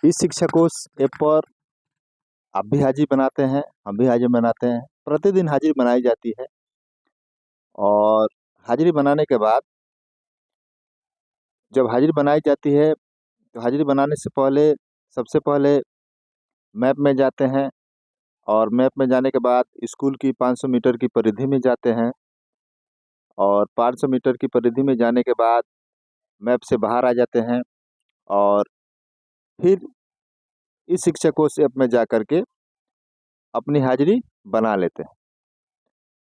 ई शिक्षा कोश ऐप पर आप भी हाजिरी बनाते हैं, हम भी हाजिरी बनाते हैं। प्रतिदिन हाजिरी बनाई जाती है और हाजिरी बनाने के बाद जब हाजिरी बनाई जाती है, तो हाजिरी बनाने से पहले सबसे पहले मैप में जाते हैं और मैप में जाने के बाद स्कूल की 500 मीटर की परिधि में जाते हैं और 500 मीटर की परिधि में जाने के बाद मैप से बाहर आ जाते हैं और फिर इस शिक्षा कोश ऐप में जा कर के अपनी हाजिरी बना लेते हैं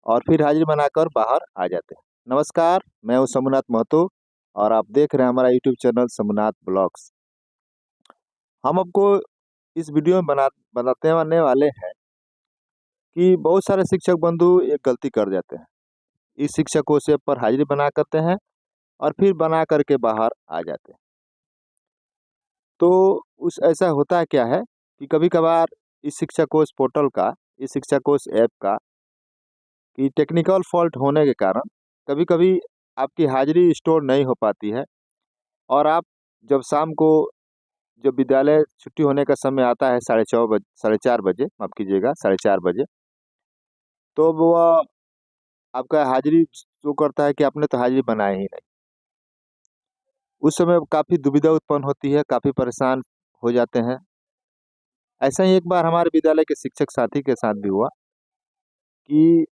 और फिर हाजिरी बनाकर बाहर आ जाते हैं। नमस्कार, मैं हूं शंभुनाथ महतो और आप देख रहे हैं हमारा यूट्यूब चैनल शंभुनाथ ब्लॉग्स। हम आपको इस वीडियो में बताते आने वाले हैं कि बहुत सारे शिक्षक बंधु एक गलती कर जाते हैं। इस शिक्षा कोश ऐप पर हाजिरी बना करते हैं और फिर बना करके बाहर आ जाते हैं। तो उस ऐसा होता है क्या है कि कभी कभार इस शिक्षा कोश पोर्टल का, इस शिक्षा कोश ऐप का कि टेक्निकल फॉल्ट होने के कारण कभी कभी आपकी हाजिरी स्टोर नहीं हो पाती है और आप जब शाम को, जब विद्यालय छुट्टी होने का समय आता है 4:30 बजे, माफ़ कीजिएगा 4:30 बजे, तो वह आपका हाजिरी शो करता है कि आपने तो हाजिरी बनाया ही नहीं। उस समय काफ़ी दुविधा उत्पन्न होती है, काफ़ी परेशान हो जाते हैं। ऐसा ही एक बार हमारे विद्यालय के शिक्षक साथी के साथ भी हुआ कि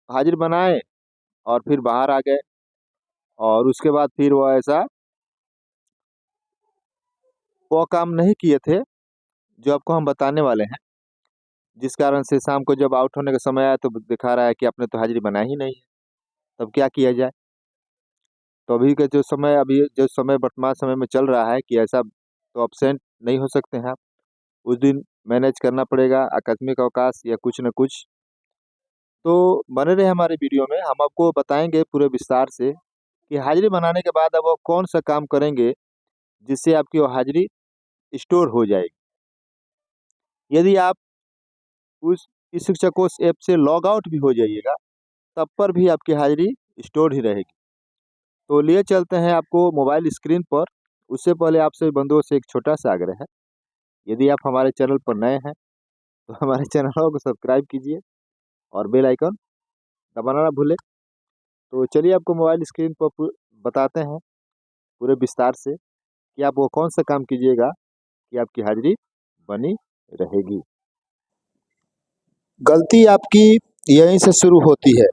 हाजिरी बनाए और फिर बाहर आ गए और उसके बाद फिर वो काम नहीं किए थे जो आपको हम बताने वाले हैं, जिस कारण से शाम को जब आउट होने का समय आया तो दिखा रहा है कि आपने तो हाजिरी बनाई ही नहीं है। तब क्या किया जाए? तो अभी जो समय वर्तमान समय में चल रहा है कि ऐसा तो अब्सेंट नहीं हो सकते हैं आप। उस दिन मैनेज करना पड़ेगा, आकस्मिक अवकाश या कुछ न कुछ। तो बने रहे हमारे वीडियो में, हम आपको बताएंगे पूरे विस्तार से कि हाजिरी बनाने के बाद अब वो कौन सा काम करेंगे जिससे आपकी वो हाजिरी स्टोर हो जाएगी। यदि आप उस इस शिक्षा कोश ऐप से लॉग आउट भी हो जाइएगा, तब पर भी आपकी हाजिरी स्टोर ही रहेगी। तो लिए चलते हैं आपको मोबाइल स्क्रीन पर। उससे पहले आपसे बंधुओं से एक छोटा सा आग्रह है, यदि आप हमारे चैनल पर नए हैं तो हमारे चैनल को सब्सक्राइब कीजिए और बेल आइकन दबाना ना भूलें। तो चलिए आपको मोबाइल स्क्रीन पर बताते हैं पूरे विस्तार से कि आप वो कौन सा काम कीजिएगा कि आपकी हाजिरी बनी रहेगी। गलती आपकी यहीं से शुरू होती है।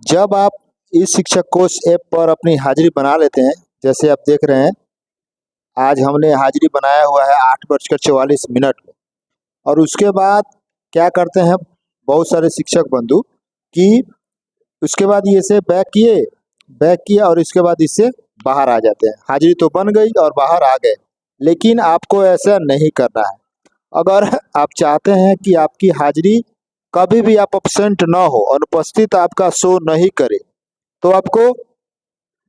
जब आप इस शिक्षक कोश ऐप पर अपनी हाजिरी बना लेते हैं, जैसे आप देख रहे हैं, आज हमने हाजिरी बनाया हुआ है 8:44 और उसके बाद क्या करते हैं बहुत सारे शिक्षक बंधु कि उसके बाद ये से बैक किया और इसके बाद इससे बाहर आ जाते हैं। हाजिरी तो बन गई और बाहर आ गए, लेकिन आपको ऐसा नहीं करना है। अगर आप चाहते हैं कि आपकी हाजिरी कभी भी आप एब्सेंट ना हो, अनुपस्थित आपका शो नहीं करे, तो आपको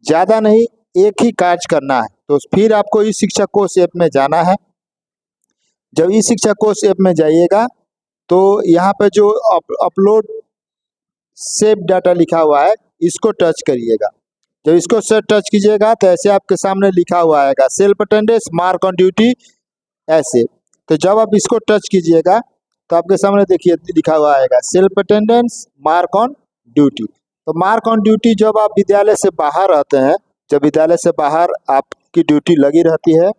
ज़्यादा नहीं, एक ही कार्य करना है। तो फिर आपको इस शिक्षा कोश ऐप में जाना है। जब इस शिक्षा कोश ऐप में जाइएगा तो यहाँ पे जो अपलोड सेव डाटा लिखा हुआ है, इसको टच करिएगा। जब इसको से टच कीजिएगा तो ऐसे आपके सामने लिखा हुआ आएगा self attendance mark on duty, ऐसे। तो जब आप इसको टच कीजिएगा तो आपके सामने देखिए लिखा हुआ आएगा self attendance mark on duty. तो मार्क ऑन ड्यूटी जब आप विद्यालय से बाहर रहते हैं, जब विद्यालय से बाहर आपकी ड्यूटी लगी रहती है,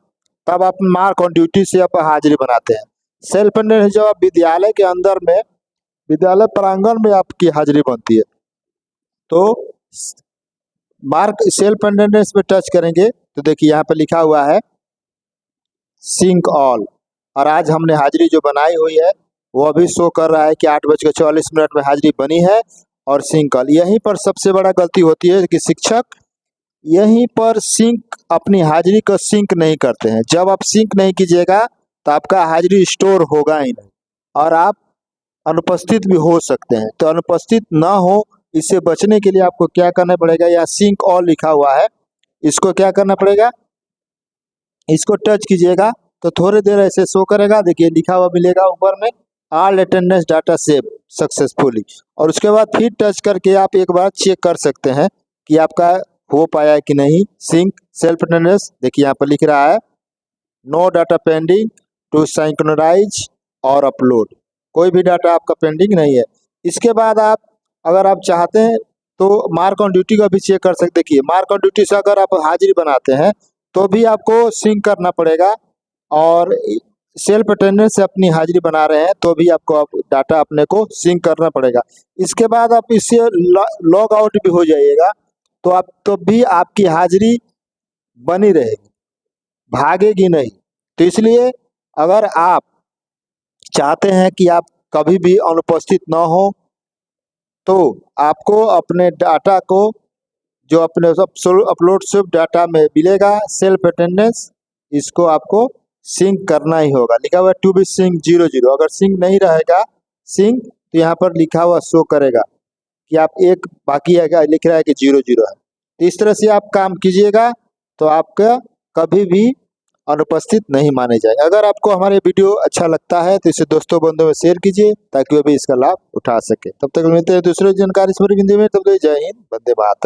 तब आप मार्क ऑन ड्यूटी से आप हाजिरी बनाते हैं। सेल्फ अटेंडेंस जब आप विद्यालय के अंदर में, विद्यालय प्रांगण में आपकी हाजिरी बनती है, तो मार्क सेल्फ अटेंडेंस पे टच करेंगे तो देखिए यहाँ पे लिखा हुआ है सिंक ऑल। और आज हमने हाजिरी जो बनाई हुई है वो अभी शो कर रहा है कि 8:44 में हाजिरी बनी है और सिंक ऑल। यहीं पर सबसे बड़ा गलती होती है कि शिक्षक यहीं पर अपनी हाजिरी को सिंक नहीं करते हैं। जब आप सिंक नहीं कीजिएगा तो आपका हाजिरी स्टोर होगा ही नहीं और आप अनुपस्थित भी हो सकते हैं। तो अनुपस्थित ना हो, इससे बचने के लिए आपको क्या करना पड़ेगा, या सिंक ऑल लिखा हुआ है, इसको क्या करना पड़ेगा, इसको टच कीजिएगा तो थोड़ी देर ऐसे शो करेगा। देखिए लिखा हुआ मिलेगा ऊपर में all attendance data save successfully, और उसके बाद फिर टच करके आप एक बार चेक कर सकते हैं कि आपका हो पाया है कि नहीं सिंक सेल्फ अटेंडेंस। देखिए यहाँ पर लिख रहा है no data pending to synchronise और अपलोड। कोई भी डाटा आपका पेंडिंग नहीं है। इसके बाद आप अगर आप चाहते हैं तो मार्क ऑन ड्यूटी का भी चेक कर सकते। देखिए मार्क ऑन ड्यूटी से अगर आप हाजिरी बनाते हैं तो भी आपको सिंक करना पड़ेगा, और सेल्फ अटेंडेंस से अपनी हाजिरी बना रहे हैं तो भी आपको डाटा अपने को सिंक करना पड़ेगा। इसके बाद आप इससे लॉग आउट भी हो जाइएगा तो आप तो भी आपकी हाजिरी बनी रहेगी, भागेगी नहीं। तो इसलिए अगर आप चाहते हैं कि आप कभी भी अनुपस्थित न हो तो आपको अपने डाटा को जो अपने अपलोड सिर्फ डाटा में मिलेगा सेल्फ अटेंडेंस, इसको आपको सिंक करना ही होगा। लिखा हुआ है टू बी सिंक 00। अगर सिंक नहीं रहेगा सिंक तो यहाँ पर लिखा हुआ शो करेगा कि आप एक बाकी है, लिख रहा है कि 00 है। तो इस तरह से आप काम कीजिएगा तो आपका कभी भी अनुपस्थित नहीं माने जाए। अगर आपको हमारे वीडियो अच्छा लगता है तो इसे दोस्तों बंधुओं में शेयर कीजिए ताकि वो भी इसका लाभ उठा सके। तब तक मिलते हैं दूसरे जानकारी से भरी हिंदी में। तब तक जय हिंद, वंदे मातरम।